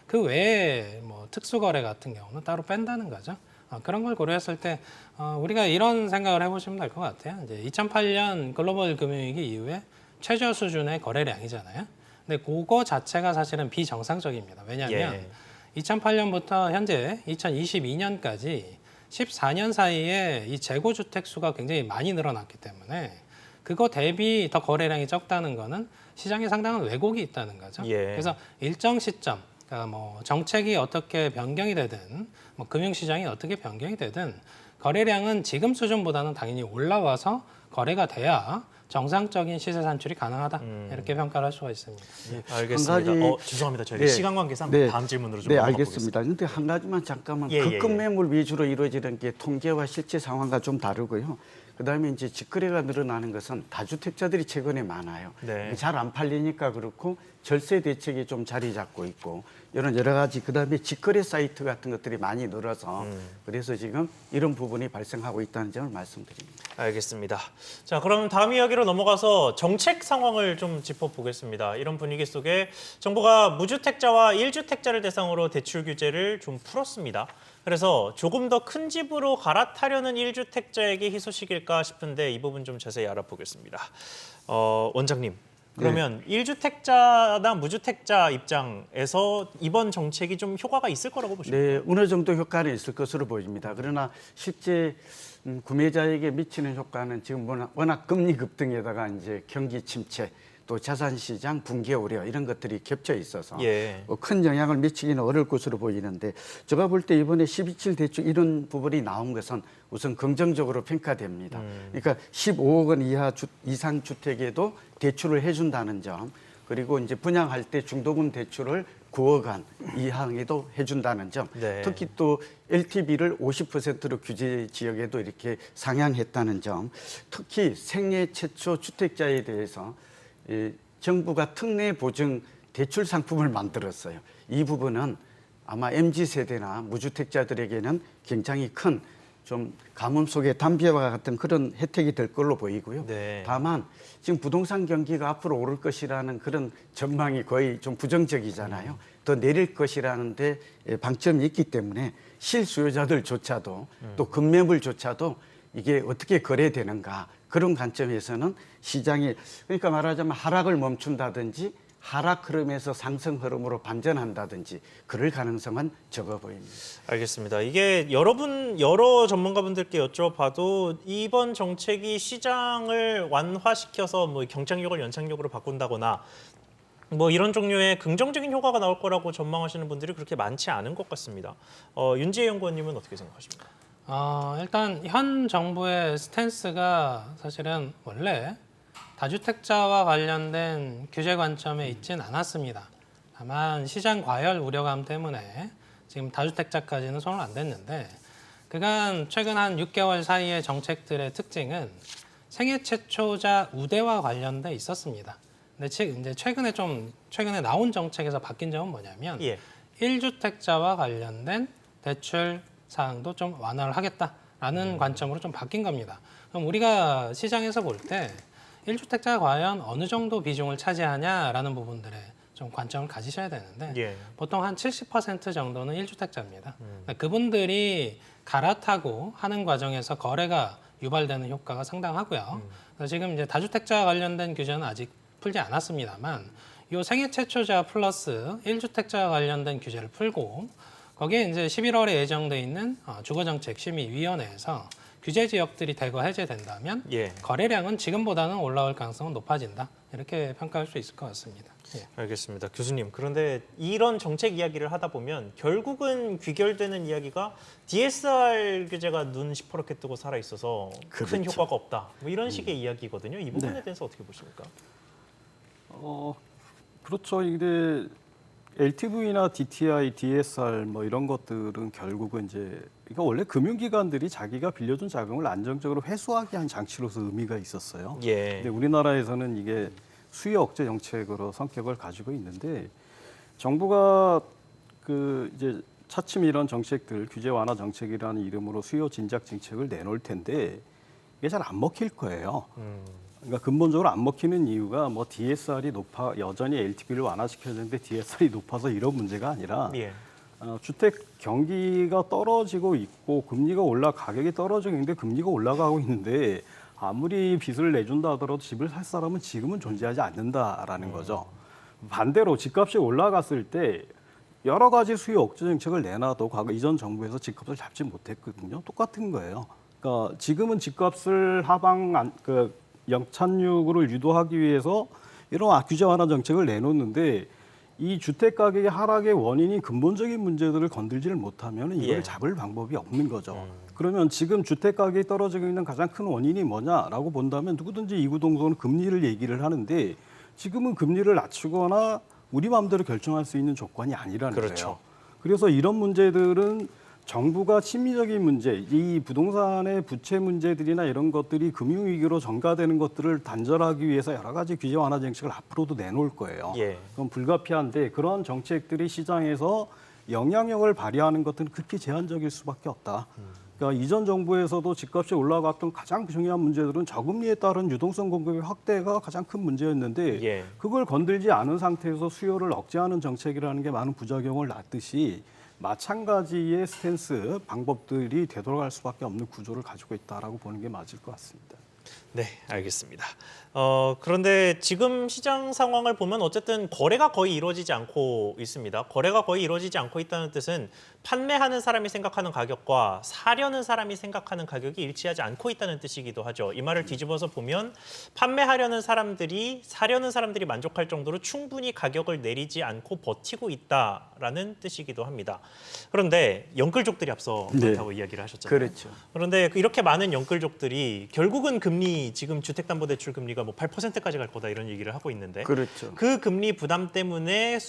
그 외에 뭐 특수거래 같은 경우는 따로 뺀다는 거죠. 그런 걸 고려했을 때 우리가 이런 생각을 해보시면 될 것 같아요. 이제 2008년 글로벌 금융위기 이후에 최저 수준의 거래량이잖아요. 근데 그거 자체가 사실은 비정상적입니다. 왜냐하면 2008년부터 현재 2022년까지 14년 사이에 이 재고주택 수가 굉장히 많이 늘어났기 때문에 그거 대비 더 거래량이 적다는 거는 시장에 상당한 왜곡이 있다는 거죠. 그래서 일정 시점, 그러니까 뭐 정책이 어떻게 변경이 되든 뭐 금융시장이 어떻게 변경이 되든 거래량은 지금 수준보다는 당연히 올라와서 거래가 돼야 정상적인 시세 산출이 가능하다 이렇게 평가를 할 수가 있습니다. 알겠습니다. 한 가지, 죄송합니다. 저희 시간 관계상 다음 질문으로 좀 알겠습니다. 그런데 한 가지만 잠깐만 급매물 위주로 이루어지는 게 통계와 실제 상황과 좀 다르고요. 그다음에 이제 직거래가 늘어나는 것은 다주택자들이 최근에 많아요. 잘 안 팔리니까 그렇고 절세 대책이 좀 자리 잡고 있고 이런 여러 가지 그다음에 직거래 사이트 같은 것들이 많이 늘어서 그래서 지금 이런 부분이 발생하고 있다는 점을 말씀드립니다. 알겠습니다. 자, 그럼 다음 이야기로 넘어가서 정책 상황을 좀 짚어보겠습니다. 이런 분위기 속에 정부가 무주택자와 1주택자를 대상으로 대출 규제를 좀 풀었습니다. 그래서 조금 더 큰 집으로 갈아타려는 1주택자에게 희소식일까 싶은데 이 부분 좀 자세히 알아보겠습니다. 원장님, 그러면 1주택자나 무주택자 입장에서 이번 정책이 좀 효과가 있을 거라고 보십니까? 네, 어느 정도 효과는 있을 것으로 보입니다. 그러나 실제 구매자에게 미치는 효과는 지금 워낙 금리 급등에다가 이제 경기 침체 또 자산시장 붕괴 우려 이런 것들이 겹쳐 있어서 예. 큰 영향을 미치기는 어려울 것으로 보이는데 제가 볼 때 이번에 12.7 대출 이런 부분이 나온 것은 우선 긍정적으로 평가됩니다. 그러니까 15억 원 이상 주택에도 대출을 해준다는 점 그리고 이제 분양할 때 중도금 대출을 9억 원 이하에도 해준다는 점 네. 특히 또 LTV를 50%로 규제 지역에도 이렇게 상향했다는 점 특히 생애 최초 주택자에 대해서 정부가 특례 보증 대출 상품을 만들었어요. 이 부분은 아마 MZ세대나 무주택자들에게는 굉장히 큰 좀 가뭄 속의 담배와 같은 그런 혜택이 될 걸로 보이고요. 네. 다만 지금 부동산 경기가 앞으로 오를 것이라는 그런 전망이 거의 좀 부정적이잖아요. 더 내릴 것이라는 데 방점이 있기 때문에 실수요자들조차도 또 급매물조차도 이게 어떻게 거래되는가 그런 관점에서는 시장이 그러니까 말하자면 하락을 멈춘다든지 하락 흐름에서 상승 흐름으로 반전한다든지 그럴 가능성은 적어 보입니다. 알겠습니다. 이게 여러 전문가분들께 여쭤봐도 이번 정책이 시장을 완화시켜서 뭐 경쟁력을 연착륙으로 바꾼다거나 뭐 이런 종류의 긍정적인 효과가 나올 거라고 전망하시는 분들이 그렇게 많지 않은 것 같습니다. 윤지혜 연구원님은 어떻게 생각하십니까? 일단 현 정부의 스탠스가 사실은 원래 다주택자와 관련된 규제 관점에 있진 않았습니다. 다만 시장 과열 우려감 때문에 지금 다주택자까지는 손을 안 댔는데 그간 최근 한 6개월 사이의 정책들의 특징은 생애 최초자 우대와 관련돼 있었습니다. 근데 이제 최근에 나온 정책에서 바뀐 점은 뭐냐면 예. 1주택자와 관련된 대출 사항도 좀 완화를 하겠다라는 관점으로 좀 바뀐 겁니다. 그럼 우리가 시장에서 볼 때 1주택자가 과연 어느 정도 비중을 차지하냐라는 부분들에 좀 관점을 가지셔야 되는데 예. 보통 한 70% 정도는 1주택자입니다. 그분들이 갈아타고 하는 과정에서 거래가 유발되는 효과가 상당하고요. 그래서 지금 이제 다주택자 관련된 규제는 아직 풀지 않았습니다만 이 생애 최초자 플러스 1주택자 관련된 규제를 풀고 거기에 이제 11월에 예정돼 있는 주거정책심의위원회에서 규제 지역들이 대거 해제된다면 예. 거래량은 지금보다는 올라올 가능성은 높아진다. 이렇게 평가할 수 있을 것 같습니다. 예. 알겠습니다. 교수님, 그런데 이런 정책 이야기를 하다 보면 결국은 귀결되는 이야기가 DSR 규제가 눈 시퍼렇게 뜨고 살아있어서 큰 그렇죠. 효과가 없다. 뭐 이런 식의 이야기거든요. 이 부분에 대해서 어떻게 보십니까? 그렇죠. 이게 LTV나 DTI, DSR 뭐 이런 것들은 결국은 이제 그러니까 원래 금융기관들이 자기가 빌려준 자금을 안정적으로 회수하게 한 장치로서 의미가 있었어요. 예. 근데 우리나라에서는 이게 수요 억제 정책으로 성격을 가지고 있는데 정부가 그 이제 차츰 이런 정책들 규제 완화 정책이라는 이름으로 수요 진작 정책을 내놓을 텐데 이게 잘 안 먹힐 거예요. 그러니까 근본적으로 안 먹히는 이유가 뭐 DSR이 여전히 LTV를 완화시켜야 되는데 DSR이 높아서 이런 문제가 아니라 예. 주택 경기가 떨어지고 있고 금리가 가격이 떨어지고 있는데 금리가 올라가고 있는데 아무리 빚을 내준다 하더라도 집을 살 사람은 지금은 존재하지 않는다라는 거죠. 반대로 집값이 올라갔을 때 여러 가지 수요 억제 정책을 내놔도 과거 이전 정부에서 집값을 잡지 못했거든요. 똑같은 거예요. 그러니까 지금은 집값을 영착륙을 유도하기 위해서 이런 규제 완화 정책을 내놓는데 이 주택 가격의 하락의 원인이 근본적인 문제들을 건들지를 못하면 이걸 예. 잡을 방법이 없는 거죠. 그러면 지금 주택 가격이 떨어지고 있는 가장 큰 원인이 뭐냐라고 본다면 누구든지 이구동성은 금리를 얘기를 하는데 지금은 금리를 낮추거나 우리 마음대로 결정할 수 있는 조건이 아니라는 그렇죠. 거예요. 그래서 이런 문제들은 정부가 심리적인 문제, 이 부동산의 부채 문제들이나 이런 것들이 금융위기로 전가되는 것들을 단절하기 위해서 여러 가지 규제 완화 정책을 앞으로도 내놓을 거예요. 예. 그건 불가피한데 그런 정책들이 시장에서 영향력을 발휘하는 것들은 극히 제한적일 수밖에 없다. 그러니까 이전 정부에서도 집값이 올라갔던 가장 중요한 문제들은 저금리에 따른 유동성 공급의 확대가 가장 큰 문제였는데 예. 그걸 건들지 않은 상태에서 수요를 억제하는 정책이라는 게 많은 부작용을 낳듯이 마찬가지의 스탠스, 방법들이 되돌아갈 수밖에 없는 구조를 가지고 있다라고 보는 게 맞을 것 같습니다. 네, 알겠습니다. 그런데 지금 시장 상황을 보면 어쨌든 거래가 거의 이루어지지 않고 있습니다. 거래가 거의 이루어지지 않고 있다는 뜻은 판매하는 사람이 생각하는 가격과 사려는 사람이 생각하는 가격이 일치하지 않고 있다는 뜻이기도 하죠. 이 말을 뒤집어서 보면 판매하려는 사람들이 사려는 사람들이 만족할 정도로 충분히 가격을 내리지 않고 버티고 있다라는 뜻이기도 합니다. 그런데 영끌족들이 앞서 그렇다고 이야기를 하셨잖아요. 그렇죠. 그런데 이렇게 많은 영끌족들이 결국은 금리 지금 주택담보대출 금리가 뭐 8%까지 갈 거다 이런 얘기를 하고 있는데 그렇죠. 그 금리 부담 때문에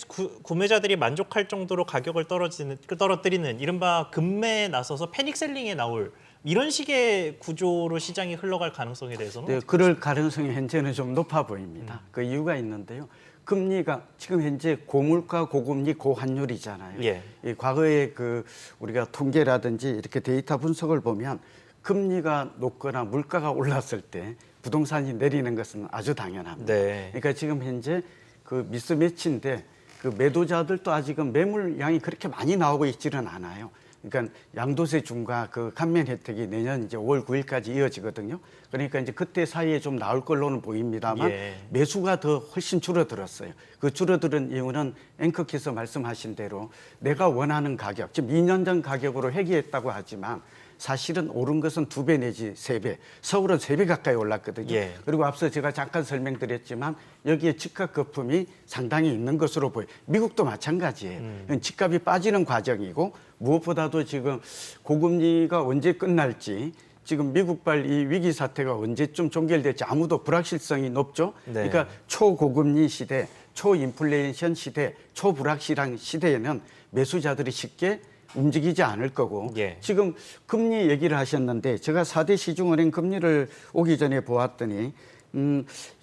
구매자들이 만족할 정도로 가격을 떨어뜨리는 이른바 금매에 나서서 패닉셀링에 나올 이런 식의 구조로 시장이 흘러갈 가능성에 대해서는 네, 그럴 가능성이 현재는 좀 높아 보입니다. 그 이유가 있는데요. 금리가 지금 현재 고물가, 고금리, 고환율이잖아요. 예. 이 과거에 그 우리가 통계라든지 이렇게 데이터 분석을 보면 금리가 높거나 물가가 올랐을 때 부동산이 내리는 것은 아주 당연합니다. 네. 그러니까 지금 현재 그 미스매치인데 그 매도자들도 아직은 매물량이 그렇게 많이 나오고 있지는 않아요. 그러니까 양도세 중과 그 감면 혜택이 내년 이제 5월 9일까지 이어지거든요. 그러니까 이제 그때 사이에 좀 나올 걸로는 보입니다만 예. 매수가 더 훨씬 줄어들었어요. 그 줄어드는 이유는 앵커께서 말씀하신 대로 내가 원하는 가격, 지금 2년 전 가격으로 회귀했다고 하지만 사실은 오른 것은 2배 내지 3배, 서울은 3배 가까이 올랐거든요. 예. 그리고 앞서 제가 잠깐 설명드렸지만 여기에 집값 거품이 상당히 있는 것으로 보여요. 미국도 마찬가지예요. 집값이 빠지는 과정이고 무엇보다도 지금 고금리가 언제 끝날지 지금 미국발 이 위기 사태가 언제쯤 종결될지 아무도 불확실성이 높죠. 네. 그러니까 초고금리 시대, 초인플레이션 시대, 초불확실한 시대에는 매수자들이 쉽게 움직이지 않을 거고 예. 지금 금리 얘기를 하셨는데 제가 4대 시중은행 금리를 오기 전에 보았더니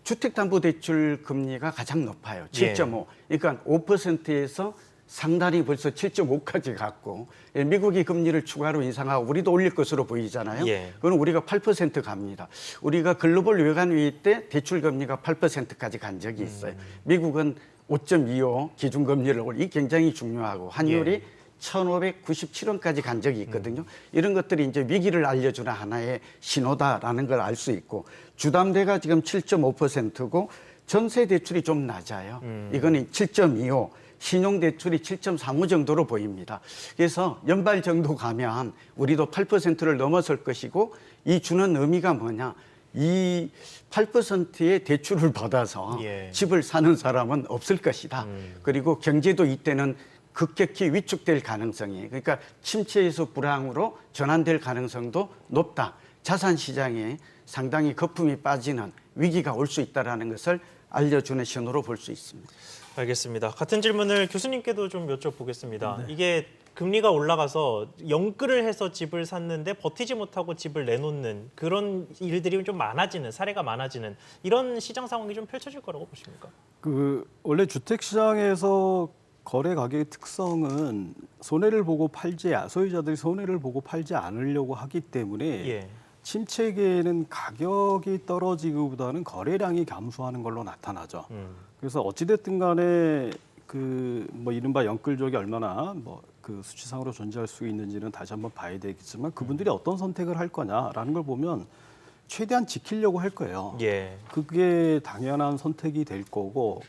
주택담보대출 금리가 가장 높아요. 7.5. 그러니까 5%에서 상단이 벌써 7.5까지 갔고 미국이 금리를 추가로 인상하고 우리도 올릴 것으로 보이잖아요. 예. 그건 우리가 8% 갑니다. 우리가 글로벌 외환위기 때 대출 금리가 8%까지 간 적이 있어요. 미국은 5.25 기준금리를 이 굉장히 중요하고 환율이 예. 1,597원까지 간 적이 있거든요. 이런 것들이 이제 위기를 알려주는 하나의 신호다라는 걸 알 수 있고 주담대가 지금 7.5%고 전세 대출이 좀 낮아요. 이거는 7.25. 신용대출이 7.35 정도로 보입니다. 그래서 연말 정도 가면 우리도 8%를 넘어설 것이고 이 주는 의미가 뭐냐. 이 8%의 대출을 받아서 예. 집을 사는 사람은 없을 것이다. 그리고 경제도 이때는 급격히 위축될 가능성이 그러니까 침체에서 불황으로 전환될 가능성도 높다. 자산 시장에 상당히 거품이 빠지는 위기가 올 수 있다는 것을 알려주는 신호로 볼 수 있습니다. 알겠습니다. 같은 질문을 교수님께도 좀 여쭤보겠습니다. 이게 금리가 올라가서 영끌을 해서 집을 샀는데 버티지 못하고 집을 내놓는 그런 일들이 좀 많아지는 사례가 많아지는 이런 시장 상황이 좀 펼쳐질 거라고 보십니까? 그 원래 주택 시장에서 거래 가격의 특성은 손해를 보고 팔지 소유자들이 손해를 보고 팔지 않으려고 하기 때문에 예. 침체기에는 가격이 떨어지기보다는 거래량이 감소하는 걸로 나타나죠. 그래서 어찌됐든 간에 그 뭐 이른바 영끌족이 얼마나 뭐 그 수치상으로 존재할 수 있는지는 다시 한번 봐야 되겠지만 그분들이 어떤 선택을 할 거냐라는 걸 보면 최대한 지키려고 할 거예요. 예. 그게 당연한 선택이 될 거고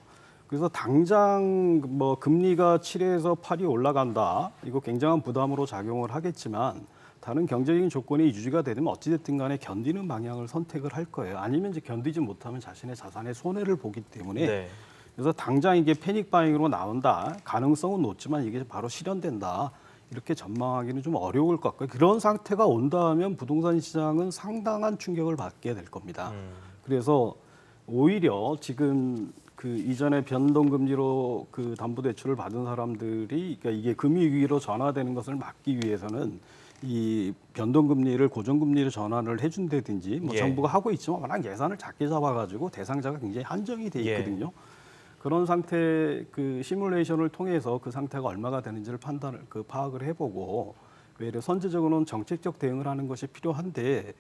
그래서 당장 뭐 금리가 7에서 8이 올라간다. 이거 굉장한 부담으로 작용을 하겠지만 다른 경제적인 조건이 유지가 되면 어찌됐든 간에 견디는 방향을 선택을 할 거예요. 아니면 이제 견디지 못하면 자신의 자산에 손해를 보기 때문에 네. 그래서 당장 이게 패닉 바잉으로 나온다. 가능성은 높지만 이게 바로 실현된다. 이렇게 전망하기는 좀 어려울 것 같고요. 그런 상태가 온다면 부동산 시장은 상당한 충격을 받게 될 겁니다. 그래서 오히려 지금 그 이전에 변동금리로 그 담보대출을 받은 사람들이 그러니까 이게 금융위기로 전환되는 것을 막기 위해서는 이 변동금리를 고정금리로 전환을 해준다든지 뭐 예. 정부가 하고 있지만 워낙 예산을 작게 잡아가지고 대상자가 굉장히 한정이 돼 있거든요. 그런 상태 그 시뮬레이션을 통해서 그 상태가 얼마가 되는지를 파악을 해보고 외려 선제적으로는 정책적 대응을 하는 것이 필요한데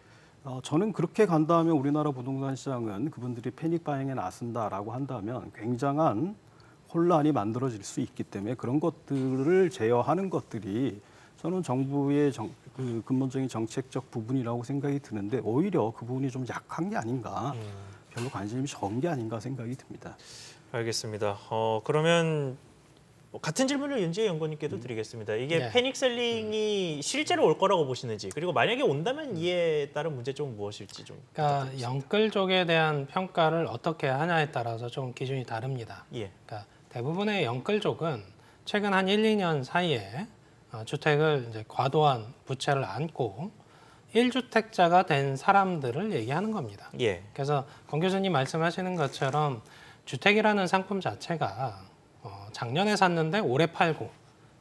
저는 그렇게 간다면 우리나라 부동산 시장은 그분들이 패닉 바잉에 나선다라고 한다면 굉장한 혼란이 만들어질 수 있기 때문에 그런 것들을 제어하는 것들이 저는 정부의 그 근본적인 정책적 부분이라고 생각이 드는데 오히려 그 부분이 좀 약한 게 아닌가, 별로 관심이 적은 게 아닌가 생각이 듭니다. 알겠습니다. 그러면 같은 질문을 윤지혜 연구원님께도 드리겠습니다. 이게 네. 패닉셀링이 실제로 올 거라고 보시는지, 그리고 만약에 온다면 이에 따른 문제점은 무엇일지 좀. 그러니까 영끌족에 대한 평가를 어떻게 하냐에 따라서 좀 기준이 다릅니다. 예. 그러니까 대부분의 영끌족은 최근 한 1, 2년 사이에 주택을 이제 과도한 부채를 안고 1주택자가 된 사람들을 얘기하는 겁니다. 예. 그래서 권 교수님 말씀하시는 것처럼 주택이라는 상품 자체가 작년에 샀는데 올해 팔고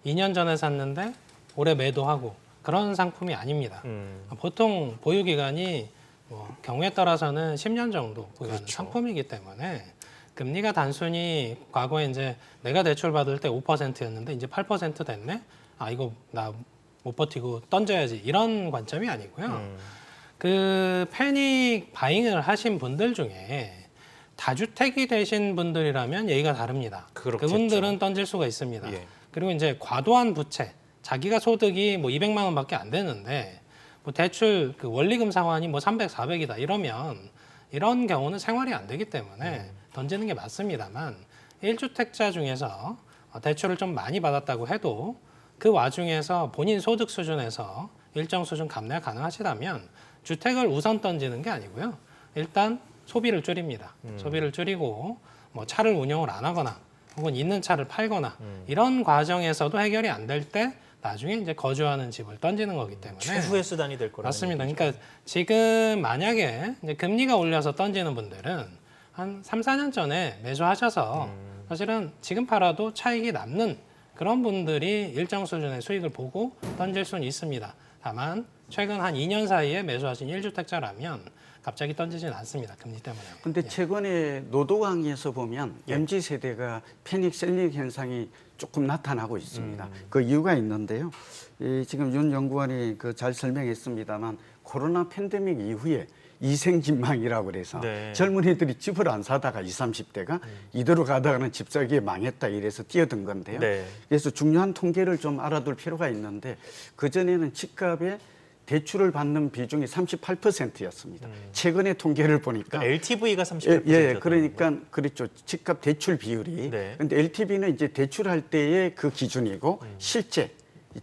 2년 전에 샀는데 올해 매도하고 그런 상품이 아닙니다. 보통 보유 기간이 경우에 따라서는 10년 정도 보유하는 그렇죠. 상품이기 때문에 금리가 단순히 과거에 이제 내가 대출 받을 때 5%였는데 이제 8% 됐네. 아 이거 나 못 버티고 던져야지 이런 관점이 아니고요. 그 패닉 바잉을 하신 분들 중에 다주택이 되신 분들이라면 얘기가 다릅니다. 그렇겠죠. 그분들은 던질 수가 있습니다. 예. 그리고 이제 과도한 부채, 자기가 소득이 뭐 200만 원밖에 안 되는데 뭐 대출 그 원리금 상환이 뭐 300, 400이다 이러면 이런 경우는 생활이 안 되기 때문에 던지는 게 맞습니다만 1주택자 중에서 대출을 좀 많이 받았다고 해도 그 와중에서 본인 소득 수준에서 일정 수준 감내가 가능하시다면 주택을 우선 던지는 게 아니고요. 일단 소비를 줄입니다. 소비를 줄이고 뭐 차를 운영을 안 하거나 혹은 있는 차를 팔거나 이런 과정에서도 해결이 안 될 때 나중에 이제 거주하는 집을 던지는 거기 때문에 최후의 수단이 될 거라는 맞습니다. 얘기죠. 그러니까 지금 만약에 이제 금리가 올려서 던지는 분들은 한 3, 4년 전에 매수하셔서 사실은 지금 팔아도 차익이 남는 그런 분들이 일정 수준의 수익을 보고 던질 수는 있습니다. 다만 최근 한 2년 사이에 매수하신 1주택자라면 갑자기 던지지는 않습니다. 금리 때문에. 근데 최근에 노도강에서 보면 예. MZ 세대가 패닉 셀링 현상이 조금 나타나고 있습니다. 그 이유가 있는데요. 지금 윤 연구원이 잘 설명했습니다만 코로나 팬데믹 이후에 이생진망이라고 그래서 네. 젊은이들이 집을 안 사다가 20, 30대가 이대로 가다가는 집 사기에 망했다 이래서 뛰어든 건데요. 네. 그래서 중요한 통계를 좀 알아둘 필요가 있는데 그전에는 집값에 대출을 받는 비중이 38%였습니다. 최근의 통계를 보니까 그러니까 LTV가 38%. 예, 그러니까 그렇죠. 집값 대출 비율이. 네. 근데 LTV는 이제 대출할 때의 그 기준이고 실제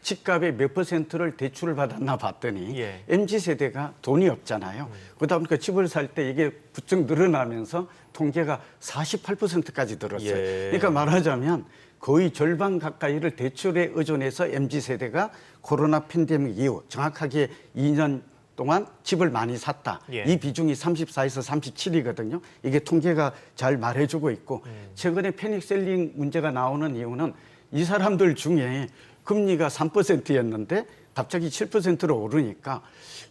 집값의 몇 퍼센트를 대출을 받았나 봤더니 예. MZ 세대가 돈이 없잖아요. 그러다 보니까 집을 살 때 이게 부쩍 늘어나면서 통계가 48%까지 늘었어요. 예. 그러니까 말하자면 거의 절반 가까이를 대출에 의존해서 MZ 세대가 코로나 팬데믹 이후 정확하게 2년 동안 집을 많이 샀다. 예. 이 비중이 34에서 37이거든요. 이게 통계가 잘 말해주고 있고 최근에 패닉셀링 문제가 나오는 이유는 이 사람들 중에 금리가 3%였는데 갑자기 7%로 오르니까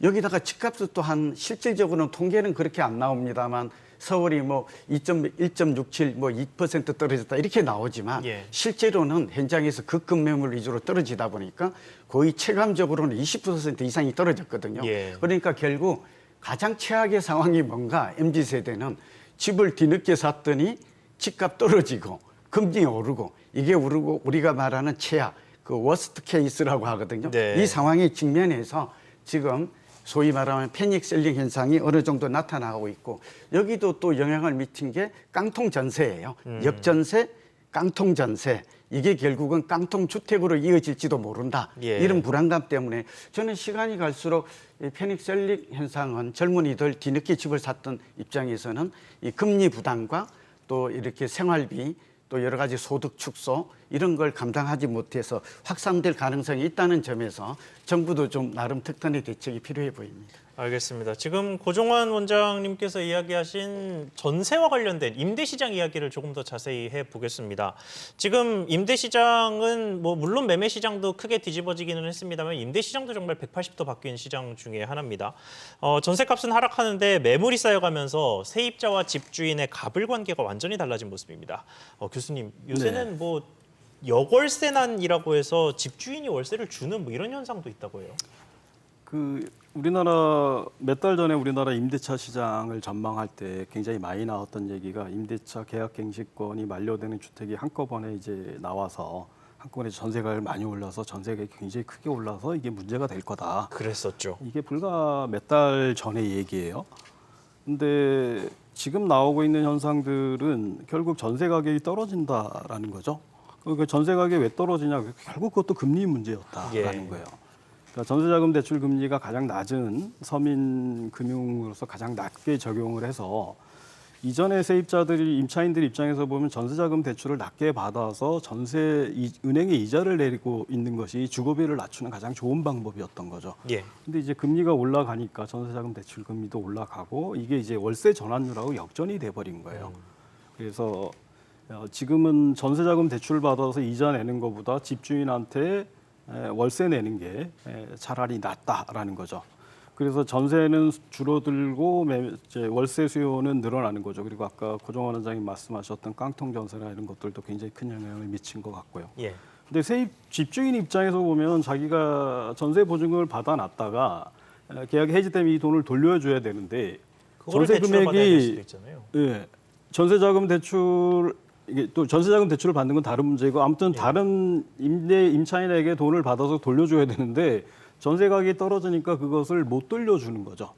여기다가 집값도 또한 실질적으로는 통계는 그렇게 안 나옵니다만 서울이 뭐 1.67, 뭐 2% 떨어졌다 이렇게 나오지만 예. 실제로는 현장에서 급매물 위주로 떨어지다 보니까 거의 체감적으로는 20% 이상이 떨어졌거든요. 예. 그러니까 결국 가장 최악의 상황이 뭔가 MZ 세대는 집을 뒤늦게 샀더니 집값 떨어지고 금리 오르고 이게 오르고 우리가 말하는 최악, 그 워스트 케이스라고 하거든요. 네. 이 상황에 직면해서 지금 소위 말하면 패닉 셀링 현상이 어느 정도 나타나고 있고 여기도 또 영향을 미친 게 깡통 전세예요. 역전세, 깡통 전세. 이게 결국은 깡통 주택으로 이어질지도 모른다. 예. 이런 불안감 때문에 저는 시간이 갈수록 이 패닉 셀링 현상은 젊은이들 뒤늦게 집을 샀던 입장에서는 이 금리 부담과 또 이렇게 생활비 또 여러 가지 소득 축소 이런 걸 감당하지 못해서 확산될 가능성이 있다는 점에서 정부도 좀 나름 특단의 대책이 필요해 보입니다. 알겠습니다. 지금 고종환 원장님께서 이야기하신 전세와 관련된 임대시장 이야기를 조금 더 자세히 해보겠습니다. 지금 임대시장은 뭐 물론 매매시장도 크게 뒤집어지기는 했습니다만 임대시장도 정말 180도 바뀐 시장 중에 하나입니다. 전세값은 하락하는데 매물이 쌓여가면서 세입자와 집주인의 가불관계가 완전히 달라진 모습입니다. 교수님, 요새는 뭐 여월세난이라고 해서 집주인이 월세를 주는 뭐 이런 현상도 있다고 해요. 우리나라 몇 달 전에 우리나라 임대차 시장을 전망할 때 굉장히 많이 나왔던 얘기가 임대차 계약갱신권이 만료되는 주택이 한꺼번에 이제 나와서 한꺼번에 전세가를 많이 올라서 전세가가 굉장히 크게 올라서 이게 문제가 될 거다. 그랬었죠. 이게 불과 몇 달 전의 얘기예요. 근데 지금 나오고 있는 현상들은 결국 전세 가격이 떨어진다라는 거죠. 그 전세 가격이 왜 떨어지냐? 결국 그것도 금리 문제였다라는 예. 거예요. 그러니까 전세자금 대출 금리가 가장 낮은 서민 금융으로서 가장 낮게 적용을 해서 이전에 세입자들이 임차인들 입장에서 보면 전세자금 대출을 낮게 받아서 은행에 이자를 내리고 있는 것이 주거비를 낮추는 가장 좋은 방법이었던 거죠. 예. 근데 이제 금리가 올라가니까 전세자금 대출 금리도 올라가고 이게 이제 월세 전환율하고 역전이 돼 버린 거예요. 그래서 지금은 전세자금 대출 받아서 이자 내는 것보다 집주인한테 월세 내는 게 차라리 낫다라는 거죠. 그래서 전세는 줄어들고 이제 월세 수요는 늘어나는 거죠. 그리고 아까 고종환 원장님 말씀하셨던 깡통 전세나 이런 것들도 굉장히 큰 영향을 미친 것 같고요. 예. 근데 집주인 입장에서 보면 자기가 전세 보증금을 받아놨다가 계약이 해지되면 이 돈을 돌려줘야 되는데 그거를 전세 대출을 받아야 될 수도 금액이 있잖아요. 예, 전세자금 대출 이게 또 전세자금 대출을 받는 건 다른 문제고 아무튼 다른 임차인에게 돈을 받아서 돌려줘야 되는데 전세 가격이 떨어지니까 그것을 못 돌려주는 거죠.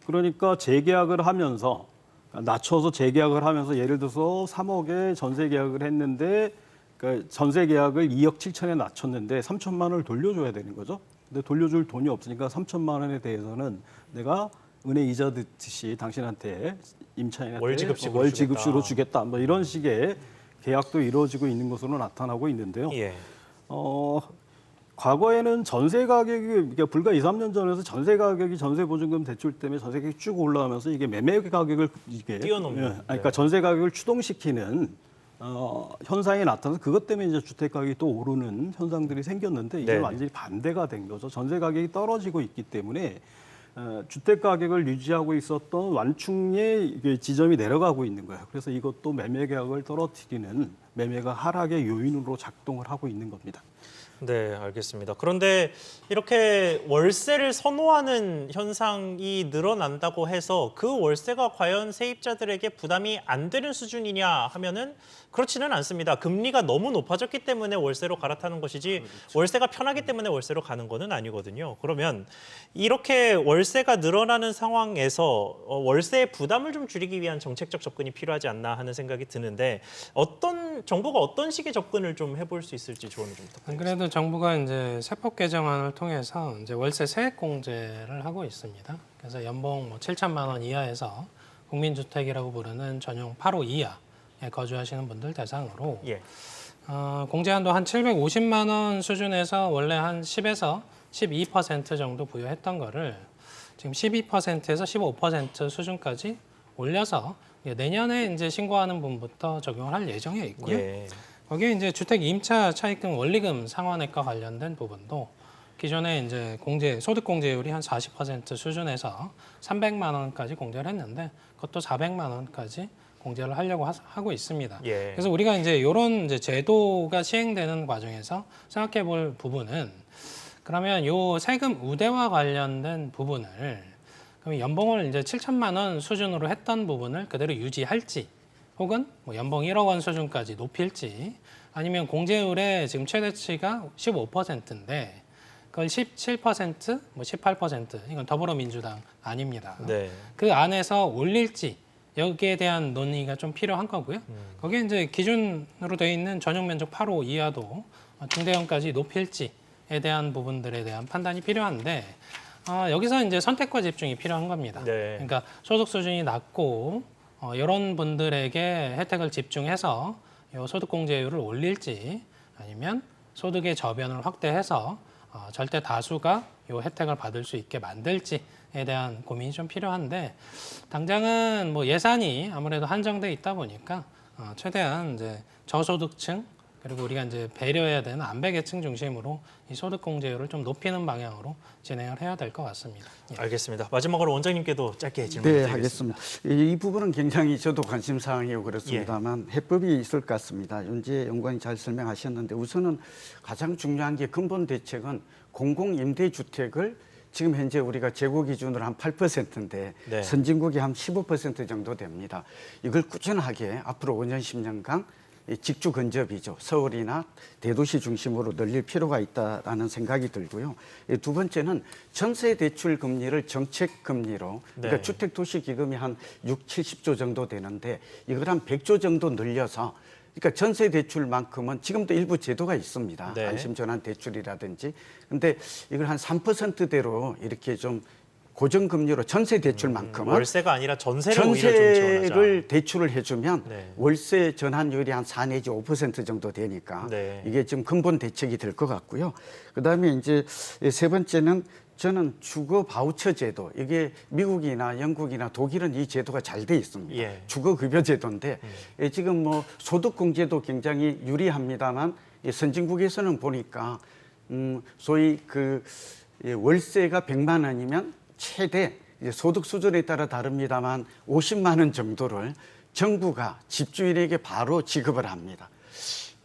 그러니까 재계약을 하면서 낮춰서 재계약을 하면서 예를 들어서 3억에 전세 계약을 했는데 그러니까 전세 계약을 2억 7천에 낮췄는데 3천만 원을 돌려줘야 되는 거죠. 근데 돌려줄 돈이 없으니까 3천만 원에 대해서는 내가 은행 이자 듣듯이 당신한테 임차인한테 월지급식으로 주겠다. 뭐 이런 식의 계약도 이루어지고 있는 것으로 나타나고 있는데요. 예. 과거에는 전세 가격이 그러니까 불과 2, 3년 전에서 전세 가격이 전세 보증금 대출 때문에 전세 가격이 쭉 올라가면서 이게 매매 가격을 이게 뛰어넘는. 그러니까 전세 가격을 추동시키는 현상이 나타나서 그것 때문에 이제 주택 가격이 또 오르는 현상들이 생겼는데 이게 네네. 완전히 반대가 된 거죠. 전세 가격이 떨어지고 있기 때문에 주택 가격을 유지하고 있었던 완충의 이게 지점이 내려가고 있는 거예요. 그래서 이것도 매매 가격을 떨어뜨리는 매매가 하락의 요인으로 작동을 하고 있는 겁니다. 네, 알겠습니다. 그런데 이렇게 월세를 선호하는 현상이 늘어난다고 해서 그 월세가 과연 세입자들에게 부담이 안 되는 수준이냐 하면은 그렇지는 않습니다. 금리가 너무 높아졌기 때문에 월세로 갈아타는 것이지 월세가 편하기 때문에 월세로 가는 거는 아니거든요. 그러면 이렇게 월세가 늘어나는 상황에서 월세의 부담을 좀 줄이기 위한 정책적 접근이 필요하지 않나 하는 생각이 드는데 정부가 어떤 식의 접근을 좀 해볼 수 있을지 조언을 좀 부탁드립니다. 그래도 정부가 이제 세법 개정안을 통해서 이제 월세 세액 공제를 하고 있습니다. 그래서 연봉 7천만 원 이하에서 국민주택이라고 부르는 전용 8호 이하에 거주하시는 분들 대상으로 예. 공제 한도 한 750만 원 수준에서 원래 한 10에서 12% 정도 부여했던 거를 지금 12%에서 15% 수준까지 올려서 내년에 이제 신고하는 분부터 적용을 할 예정에 있고요. 예. 거기에 이제 주택 임차 차입금 원리금 상환액과 관련된 부분도 기존에 이제 소득 공제율이 한 40% 수준에서 300만 원까지 공제를 했는데 그것도 400만 원까지 공제를 하려고 하고 있습니다. 예. 그래서 우리가 이제 이런 이제 제도가 시행되는 과정에서 생각해 볼 부분은 그러면 요 세금 우대와 관련된 부분을 그럼 연봉을 이제 7천만 원 수준으로 했던 부분을 그대로 유지할지 혹은 연봉 1억 원 수준까지 높일지 아니면 공제율의 지금 최대치가 15%인데 그걸 17%, 18% 이건 더불어민주당 아닙니다. 네. 그 안에서 올릴지 여기에 대한 논의가 좀 필요한 거고요. 거기에 이제 기준으로 되어 있는 전용 면적 8호 이하도 중대형까지 높일지에 대한 부분들에 대한 판단이 필요한데 여기서 이제 선택과 집중이 필요한 겁니다. 네. 그러니까 소득 수준이 낮고 이런 분들에게 혜택을 집중해서 이 소득 공제율을 올릴지 아니면 소득의 저변을 확대해서 절대 다수가 이 혜택을 받을 수 있게 만들지에 대한 고민이 좀 필요한데 당장은 예산이 아무래도 한정돼 있다 보니까 최대한 이제 저소득층 그리고 우리가 이제 배려해야 되는 안배계층 중심으로 이 소득 공제율을 좀 높이는 방향으로 진행을 해야 될 것 같습니다. 예. 알겠습니다. 마지막으로 원장님께도 짧게 네, 질문드리겠습니다. 하겠습니다. 이 부분은 굉장히 저도 관심사항이고 그렇습니다만 해법이 있을 것 같습니다. 윤재 연구원이 잘 설명하셨는데 우선은 가장 중요한 게 근본 대책은 공공임대주택을 지금 현재 우리가 재고 기준으로 한 8%인데 네. 선진국이 한 15% 정도 됩니다. 이걸 꾸준하게 앞으로 5년, 10년간 이 직주 근접이죠. 서울이나 대도시 중심으로 늘릴 필요가 있다라는 생각이 들고요. 두 번째는 전세 대출 금리를 정책 금리로 그러니까 네. 주택도시기금이 한 6, 70조 정도 되는데 이걸 한 100조 정도 늘려서 그러니까 전세 대출만큼은 지금도 일부 제도가 있습니다. 네. 안심전환 대출이라든지. 근데 이걸 한 3%대로 이렇게 좀 고정금리로 전세 대출만큼은 월세가 아니라 전세를 오히려 좀 지원하자. 전세를 대출을 해주면 네. 월세 전환율이 한 4 내지 5% 정도 되니까 네. 이게 지금 근본 대책이 될 것 같고요. 그다음에 이제 세 번째는 저는 주거 바우처 제도 이게 미국이나 영국이나 독일은 이 제도가 잘 돼 있습니다. 예. 주거 급여 제도인데 지금 뭐 소득 공제도 굉장히 유리합니다만 이 선진국에서는 보니까 소위 그 월세가 100만 원이면 최대 이제 소득 수준에 따라 다릅니다만 50만 원 정도를 정부가 집주인에게 바로 지급을 합니다.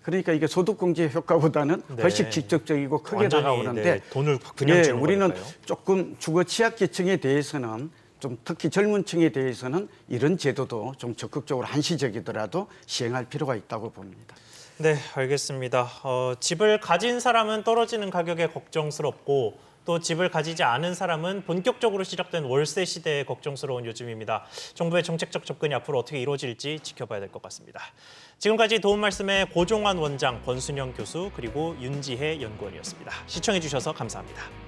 그러니까 이게 소득공제 효과보다는 네. 훨씬 직접적이고 크게 완전히, 다가오는데 네, 돈을 그냥 주는 우리는 거니까요. 조금 주거 취약계층에 대해서는 좀 특히 젊은 층에 대해서는 이런 제도도 좀 적극적으로 한시적이더라도 시행할 필요가 있다고 봅니다. 네, 알겠습니다. 집을 가진 사람은 떨어지는 가격에 걱정스럽고 또 집을 가지지 않은 사람은 본격적으로 시작된 월세 시대에 걱정스러운 요즘입니다. 정부의 정책적 접근이 앞으로 어떻게 이루어질지 지켜봐야 될 것 같습니다. 지금까지 도움 말씀에 고종환 원장, 권순영 교수 그리고 윤지혜 연구원이었습니다. 시청해 주셔서 감사합니다.